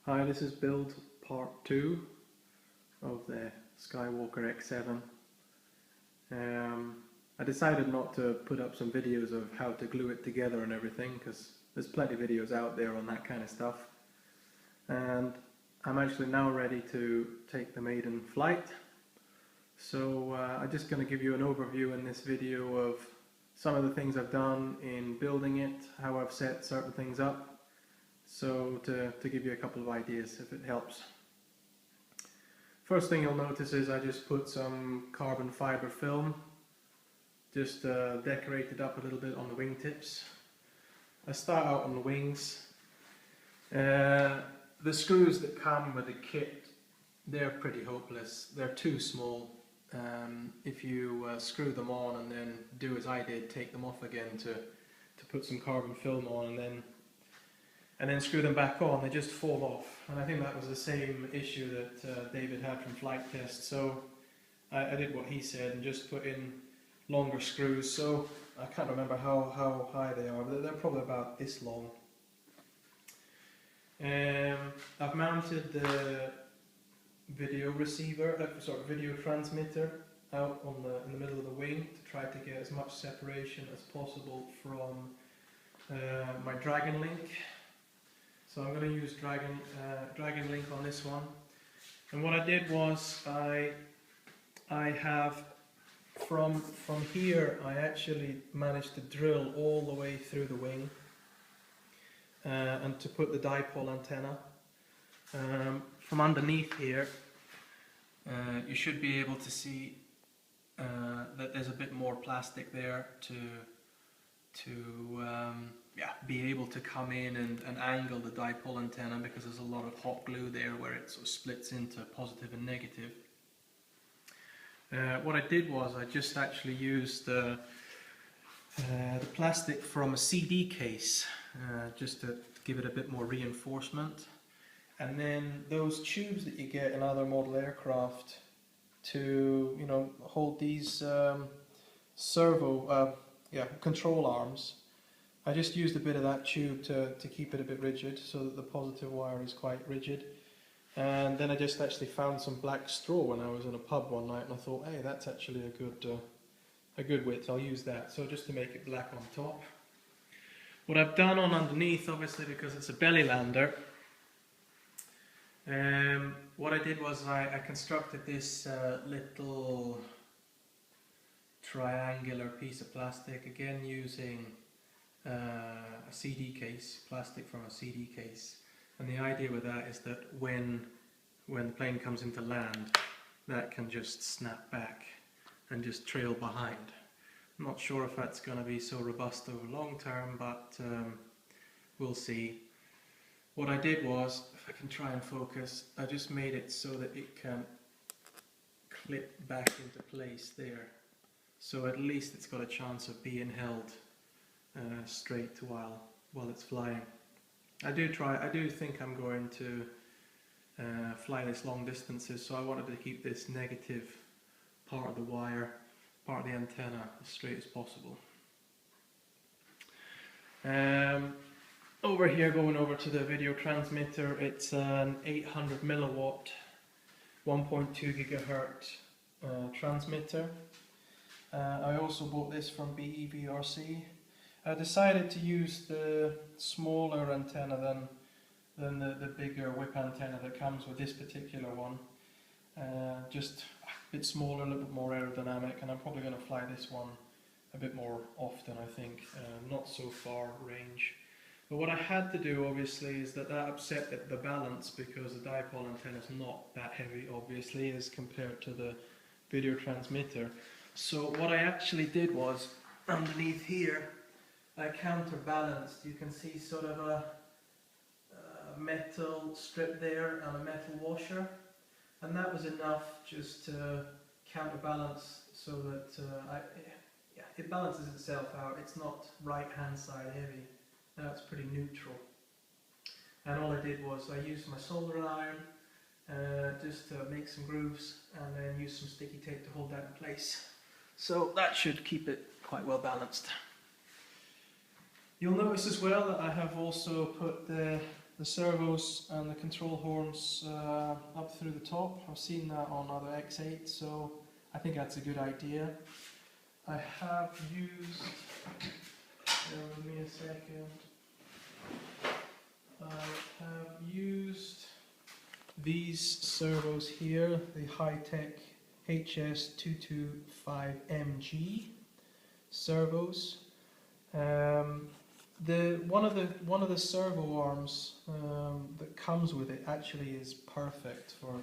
Hi, this is build part 2 of the Skywalker X7. I decided not to put up some videos of how to glue it together and everything because there's plenty of videos out there on that kind of stuff. And I'm actually now ready to take the maiden flight. So I'm just going to give you an overview in this video of some of the things I've done in building it, how I've set certain things up. So to give you a couple of ideas if it helps. First thing you'll notice is I just put some carbon fiber film, just decorated up a little bit on the wingtips. I start out on the wings. The screws that come with the kit, they're pretty hopeless. They're too small. If you screw them on and then do as I did, take them off again to put some carbon film on and then screw them back on, they just fall off. And I think that was the same issue that David had from flight test. So I did what he said and just put in longer screws. So I can't remember how high they are, but they're probably about this long. I've mounted the video receiver, video transmitter out in the middle of the wing to try to get as much separation as possible from my Dragon Link. So I'm going to use Dragon Link on this one. And what I did was I have from here I actually managed to drill all the way through the wing and to put the dipole antenna. From underneath here you should be able to see that there's a bit more plastic there to be able to come in and angle the dipole antenna, because there's a lot of hot glue there where it sort of splits into positive and negative. What I did was I just actually used the plastic from a CD case just to give it a bit more reinforcement, and then those tubes that you get in other model aircraft to hold these servo control arms. I just used a bit of that tube to keep it a bit rigid, so that the positive wire is quite rigid. And then I just actually found some black straw when I was in a pub one night, and I thought, hey, that's actually a good width. I'll use that. So just to make it black on top. What I've done on underneath, obviously because it's a belly lander, what I did was I constructed this little triangular piece of plastic, again using a CD case, plastic from a CD case. And the idea with that is that when the plane comes into land, that can just snap back and just trail behind. I'm not sure if that's going to be so robust over long term, but we'll see. What I did was, if I can try and focus, I just made it so that it can clip back into place there. So at least it's got a chance of being held straight while it's flying. I do think I'm going to fly this long distances, so I wanted to keep this negative part of the wire, part of the antenna, as straight as possible. Over here, going over to the video transmitter, it's an 800 milliwatt 1.2 gigahertz transmitter. I also bought this from BEVRC. I decided to use the smaller antenna than the bigger whip antenna that comes with this particular one. Just a bit smaller, a little bit more aerodynamic, and I'm probably going to fly this one a bit more often, I think, not so far range. But what I had to do, obviously, is that upset the balance, because the dipole antenna is not that heavy, obviously, as compared to the video transmitter. So what I actually did was, underneath here, I counterbalanced. You can see sort of a metal strip there and a metal washer, and that was enough just to counterbalance, so that it balances itself out. It's not right hand side heavy. Now it's pretty neutral. And all I did was I used my soldering iron just to make some grooves, and then use some sticky tape to hold that in place. So that should keep it quite well balanced. You'll notice as well that I have also put the the servos and the control horns up through the top. I've seen that on other X8, so I think that's a good idea. I have used, give me a second, I have used these servos here, the high-tech HS225MG servos. One of the servo arms that comes with it actually is perfect for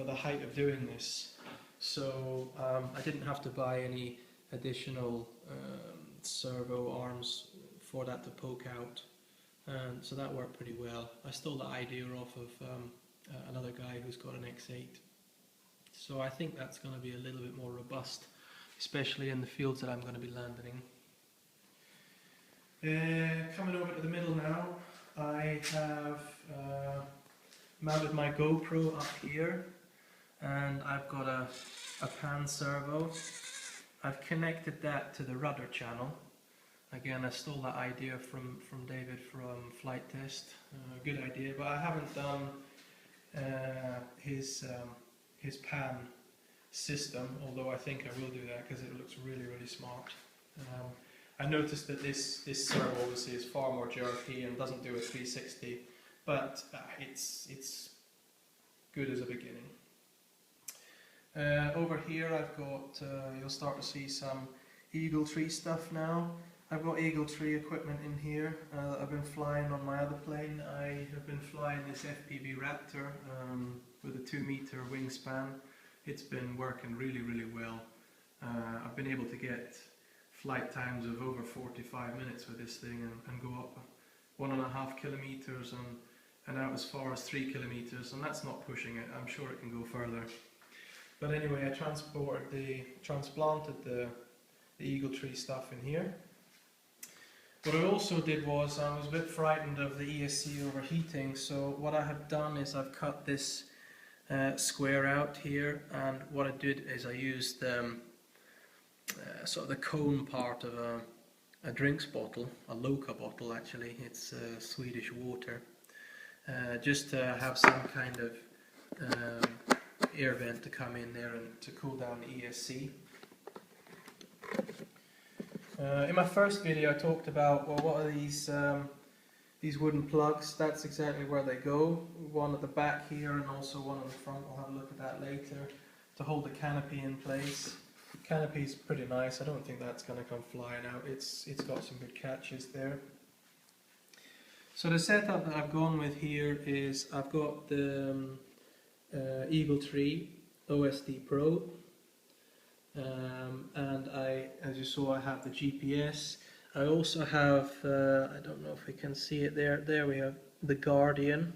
the height of doing this. So I didn't have to buy any additional servo arms for that to poke out, and so that worked pretty well. I stole the idea off of another guy who's got an X8. So I think that's going to be a little bit more robust, especially in the fields that I'm going to be landing in. Coming over to the middle now, I have mounted my GoPro up here, and I've got a pan servo. I've connected that to the rudder channel. Again, I stole that idea from David from Flight Test. Good idea, but I haven't done his pan system, although I think I will do that because it looks really, really smart. I noticed that this servo obviously is far more jerky and doesn't do a 360, but it's good as a beginning. Over here I've got, you'll start to see some EagleTree stuff now. I've got EagleTree equipment in here that I've been flying on my other plane. I have been flying this FPV Raptor with a 2-meter wingspan. It's been working really, really well. I've been able to get flight times of over 45 minutes with this thing and go up 1.5 kilometers and out as far as 3 kilometers, and that's not pushing it. I'm sure it can go further. But anyway, I transplanted the EagleTree stuff in here. What I also did was, I was a bit frightened of the ESC overheating, so what I have done is I've cut this square out here, and what I did is I used sort of the cone part of a drinks bottle, a Loka bottle actually, it's Swedish water, just to have some kind of air vent to come in there and to cool down the ESC. In my first video I talked about, well, what are these wooden plugs? That's exactly where they go. One at the back here and also one on the front. We'll have a look at that later, to hold the canopy in place. The canopy's pretty nice. I don't think that's going to come flying out. It's got some good catches there. So the setup that I've gone with here is I've got the EagleTree OSD Pro. And as you saw, I have the GPS. I also have, I don't know if we can see it there, there we have the Guardian.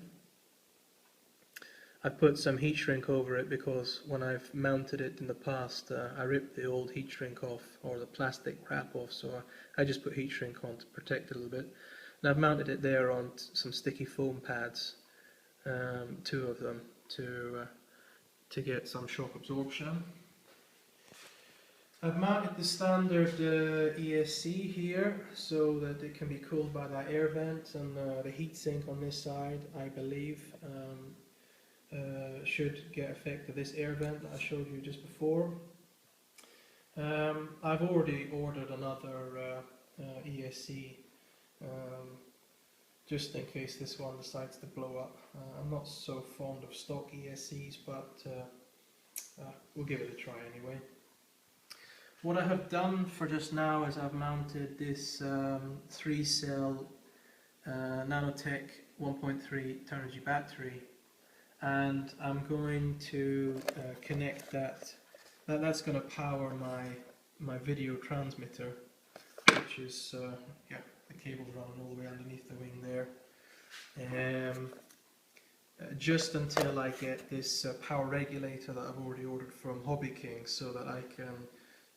I put some heat shrink over it because when I've mounted it in the past, I ripped the old heat shrink off, or the plastic wrap off, so I just put heat shrink on to protect it a little bit. And I've mounted it there on some sticky foam pads, 2 of them, to get some shock absorption. I've mounted the standard ESC here so that it can be cooled by that air vent, and the heat sink on this side, I believe, should get effect of this air vent that I showed you just before. I've already ordered another ESC just in case this one decides to blow up. I'm not so fond of stock ESCs, but we'll give it a try anyway. What I have done for just now is I've mounted this 3-cell Nanotech 1.3 turn-energy battery, and I'm going to connect that. That's going to power my video transmitter, which is yeah, the cable's running all the way underneath the wing there. Just until I get this power regulator that I've already ordered from Hobby King, so that I can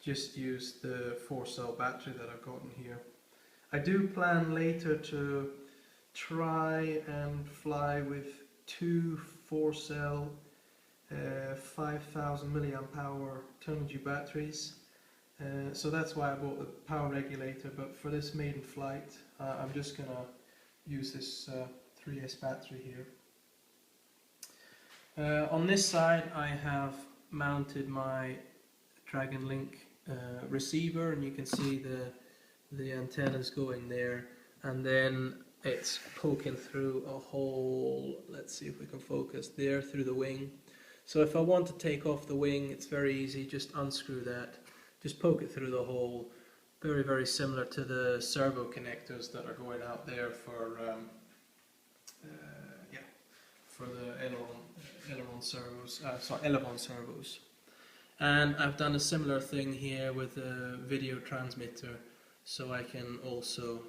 just use the 4-cell battery that I've got in here. I do plan later to try and fly with 2 4-cell 5000 milliamp hour turn-energy batteries. So that's why I bought the power regulator, but for this maiden flight I'm just going to use this 3S battery here. On this side I have mounted my Dragon Link receiver, and you can see the antennas going there, and then it's poking through a hole, let's see if we can focus, there through the wing. So if I want to take off the wing, it's very easy, just unscrew that, just poke it through the hole. Very, very similar to the servo connectors that are going out there for the Elevon servos. And I've done a similar thing here with a video transmitter, so I can also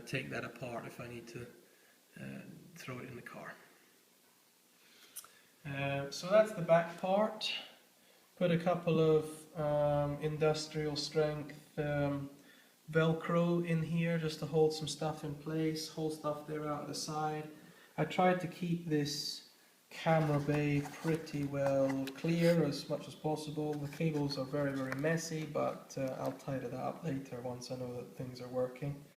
take that apart if I need to throw it in the car. So that's the back part. Put a couple of industrial strength Velcro in here just to hold some stuff in place, hold stuff there out the side. I tried to keep this camera bay pretty well clear as much as possible. The cables are very, very messy, but I'll tidy that up later once I know that things are working.